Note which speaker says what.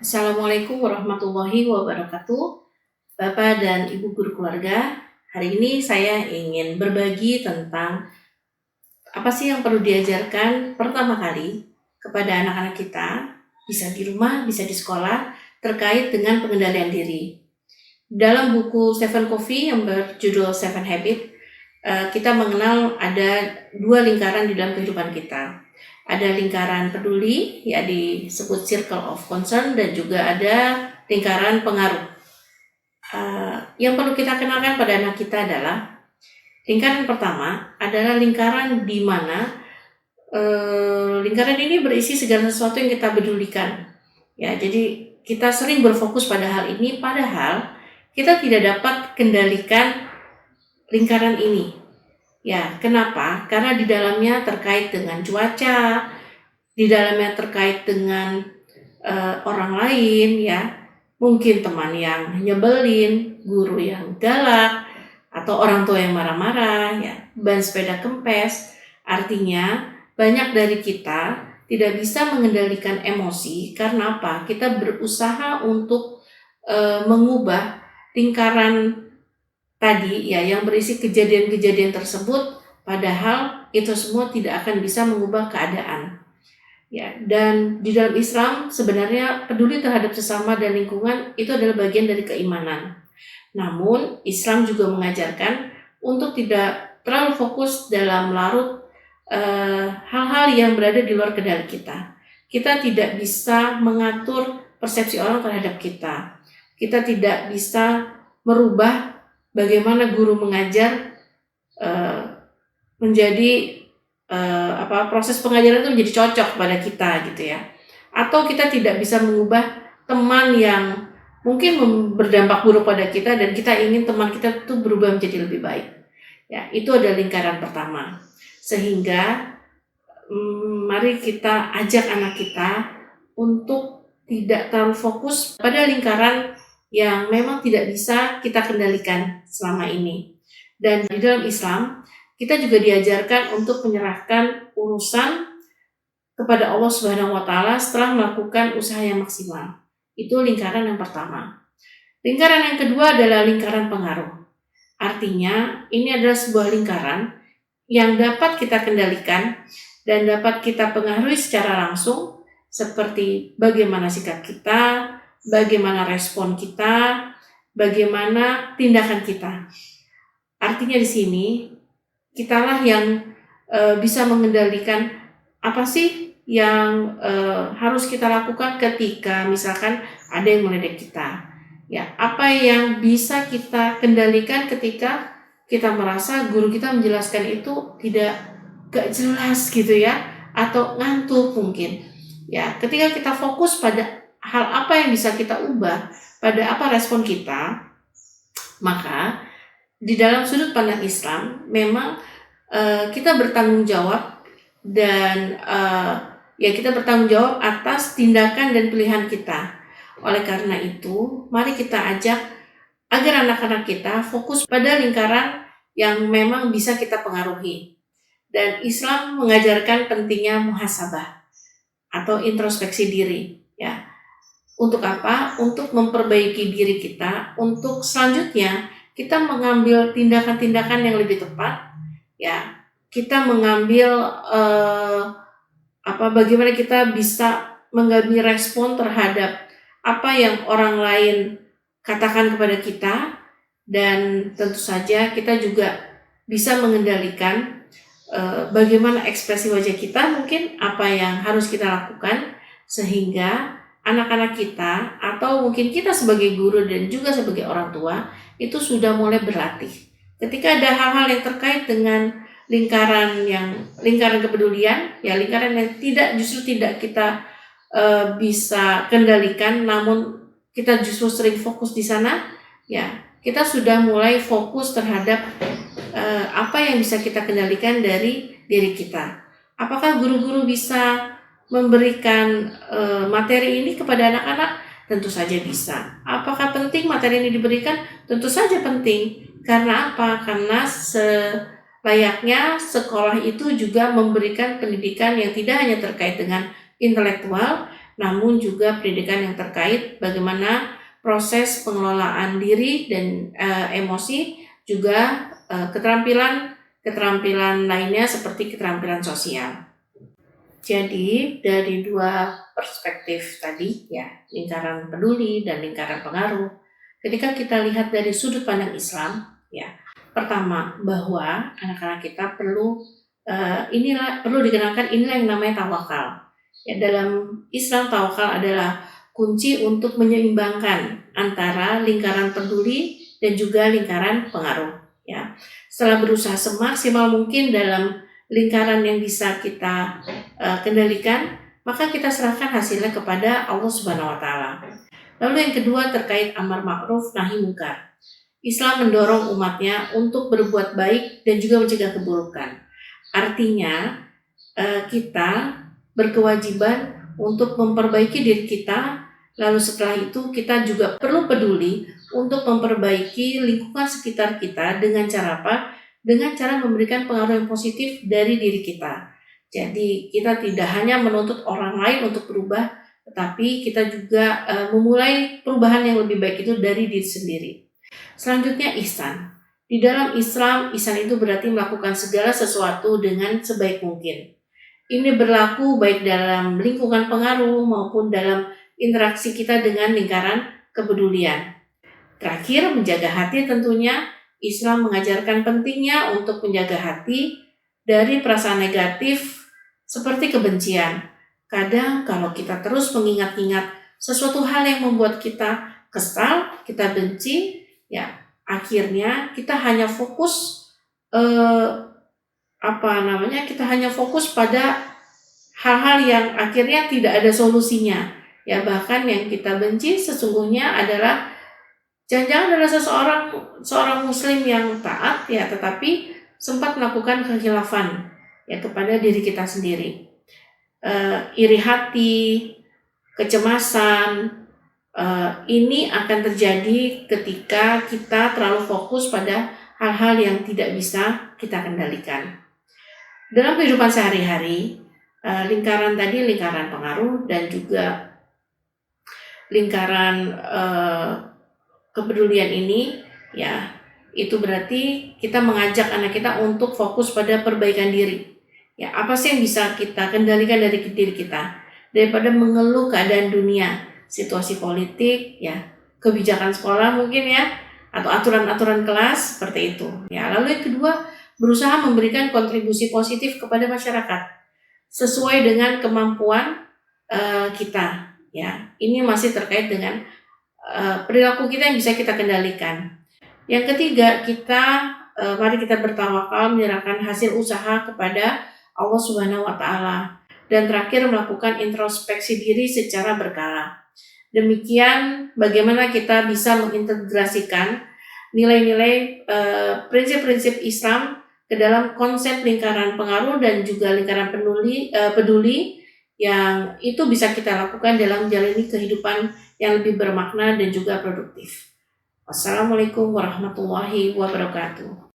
Speaker 1: Assalamualaikum warahmatullahi wabarakatuh. Bapak dan Ibu guru keluarga, hari ini saya ingin berbagi tentang apa sih yang perlu diajarkan pertama kali kepada anak-anak kita, bisa di rumah, bisa di sekolah, terkait dengan pengendalian diri. Dalam buku Stephen Covey yang berjudul Seven Habits, kita mengenal ada dua lingkaran di dalam kehidupan kita. Ada lingkaran peduli, ya disebut circle of concern, dan juga ada lingkaran pengaruh. Yang perlu kita kenalkan pada anak kita adalah lingkaran pertama adalah lingkaran di mana lingkaran ini berisi segala sesuatu yang kita pedulikan. Ya, jadi kita sering berfokus pada hal ini, padahal kita tidak dapat kendalikan lingkaran ini. Ya, kenapa? Karena di dalamnya terkait dengan cuaca, di dalamnya terkait dengan orang lain, ya, mungkin teman yang nyebelin, guru yang galak, atau orang tua yang marah-marah, ya, ban sepeda kempes. Artinya banyak dari kita tidak bisa mengendalikan emosi. Karena apa? Kita berusaha untuk mengubah lingkaran tadi, ya, yang berisi kejadian-kejadian tersebut, padahal itu semua tidak akan bisa mengubah keadaan. Ya, dan di dalam Islam sebenarnya peduli terhadap sesama dan lingkungan itu adalah bagian dari keimanan. Namun Islam juga mengajarkan untuk tidak terlalu fokus dalam larut hal-hal yang berada di luar kendali kita. Kita tidak bisa mengatur persepsi orang terhadap kita. Kita tidak bisa merubah bagaimana guru mengajar menjadi proses pengajaran itu menjadi cocok pada kita gitu ya. Atau kita tidak bisa mengubah teman yang mungkin berdampak buruk pada kita dan kita ingin teman kita itu berubah menjadi lebih baik. Ya, itu adalah lingkaran pertama. Sehingga mari kita ajak anak kita untuk tidak terlalu fokus pada lingkaran yang memang tidak bisa kita kendalikan selama ini. Dan di dalam Islam, kita juga diajarkan untuk menyerahkan urusan kepada Allah Subhanahu wa Ta'ala setelah melakukan usaha yang maksimal. Itu lingkaran yang pertama. Lingkaran yang kedua adalah lingkaran pengaruh. Artinya, ini adalah sebuah lingkaran yang dapat kita kendalikan dan dapat kita pengaruhi secara langsung, seperti bagaimana sikap kita, bagaimana respon kita, bagaimana tindakan kita. Artinya di sini kitalah yang bisa mengendalikan apa sih yang harus kita lakukan ketika misalkan ada yang meledek kita. Ya, apa yang bisa kita kendalikan ketika kita merasa guru kita menjelaskan itu gak jelas gitu ya, atau ngantuk mungkin. Ya, ketika kita fokus pada hal apa yang bisa kita ubah, pada apa respon kita, maka di dalam sudut pandang Islam memang kita bertanggung jawab dan kita bertanggung jawab atas tindakan dan pilihan kita. Oleh karena itu, mari kita ajak agar anak-anak kita fokus pada lingkaran yang memang bisa kita pengaruhi. Dan Islam mengajarkan pentingnya muhasabah atau introspeksi diri, ya. Untuk apa? Untuk memperbaiki diri kita, untuk selanjutnya kita mengambil tindakan-tindakan yang lebih tepat, ya. Kita mengambil bagaimana kita bisa mengambil respon terhadap apa yang orang lain katakan kepada kita, dan tentu saja kita juga bisa mengendalikan bagaimana ekspresi wajah kita, mungkin apa yang harus kita lakukan, sehingga anak-anak kita atau mungkin kita sebagai guru dan juga sebagai orang tua itu sudah mulai berlatih. Ketika ada hal-hal yang terkait dengan lingkaran kepedulian, ya lingkaran yang justru tidak kita bisa kendalikan, namun kita justru sering fokus di sana, ya kita sudah mulai fokus terhadap apa yang bisa kita kendalikan dari diri kita. Apakah guru-guru bisa memberikan materi ini kepada anak-anak? Tentu saja bisa. Apakah penting materi ini diberikan? Tentu saja penting. Karena apa? Karena selayaknya sekolah itu juga memberikan pendidikan yang tidak hanya terkait dengan intelektual, namun juga pendidikan yang terkait bagaimana proses pengelolaan diri dan emosi, juga keterampilan lainnya seperti keterampilan sosial. Jadi dari dua perspektif tadi ya, lingkaran peduli dan lingkaran pengaruh, ketika kita lihat dari sudut pandang Islam ya, pertama bahwa anak-anak kita perlu perlu dikenalkan inilah yang namanya tawakal. Ya, dalam Islam tawakal adalah kunci untuk menyeimbangkan antara lingkaran peduli dan juga lingkaran pengaruh. Ya, setelah berusaha semaksimal mungkin dalam lingkaran yang bisa kita kendalikan, maka kita serahkan hasilnya kepada Allah Subhanahu wa taala. Lalu yang kedua terkait amar ma'ruf nahi munkar. Islam mendorong umatnya untuk berbuat baik dan juga mencegah keburukan. Artinya kita berkewajiban untuk memperbaiki diri kita, lalu setelah itu kita juga perlu peduli untuk memperbaiki lingkungan sekitar kita dengan cara apa? Dengan cara memberikan pengaruh yang positif dari diri kita. Jadi kita tidak hanya menuntut orang lain untuk berubah, tetapi kita juga memulai perubahan yang lebih baik itu dari diri sendiri. Selanjutnya ihsan. Di dalam Islam, ihsan itu berarti melakukan segala sesuatu dengan sebaik mungkin. Ini berlaku baik dalam lingkungan pengaruh maupun dalam interaksi kita dengan lingkaran kepedulian. Terakhir, menjaga hati tentunya. Islam mengajarkan pentingnya untuk menjaga hati dari perasaan negatif seperti kebencian. Kadang kalau kita terus mengingat-ingat sesuatu hal yang membuat kita kesal, kita benci, ya akhirnya kita hanya fokus kita hanya fokus pada hal-hal yang akhirnya tidak ada solusinya. Ya, bahkan yang kita benci sesungguhnya adalah jangan-jangan adalah seorang muslim yang taat ya, tetapi sempat melakukan kekhilafan ya kepada diri kita sendiri. Iri hati, kecemasan, ini akan terjadi ketika kita terlalu fokus pada hal-hal yang tidak bisa kita kendalikan. Dalam kehidupan sehari-hari, lingkaran pengaruh dan juga lingkaran kepedulian ini ya, itu berarti kita mengajak anak kita untuk fokus pada perbaikan diri. Ya, apa sih yang bisa kita kendalikan dari diri kita daripada mengeluh keadaan dunia, situasi politik, ya, kebijakan sekolah mungkin ya, atau aturan-aturan kelas seperti itu. Ya, lalu yang kedua, berusaha memberikan kontribusi positif kepada masyarakat sesuai dengan kemampuan kita. Ya, ini masih terkait dengan perilaku kita yang bisa kita kendalikan. Yang ketiga, mari kita bertawakal menyerahkan hasil usaha kepada Allah Subhanahu wa taala. Dan terakhir, melakukan introspeksi diri secara berkala. Demikian bagaimana kita bisa mengintegrasikan nilai-nilai prinsip-prinsip Islam ke dalam konsep lingkaran pengaruh dan juga lingkaran peduli yang itu bisa kita lakukan dalam menjalani kehidupan yang lebih bermakna dan juga produktif. Wassalamualaikum warahmatullahi wabarakatuh.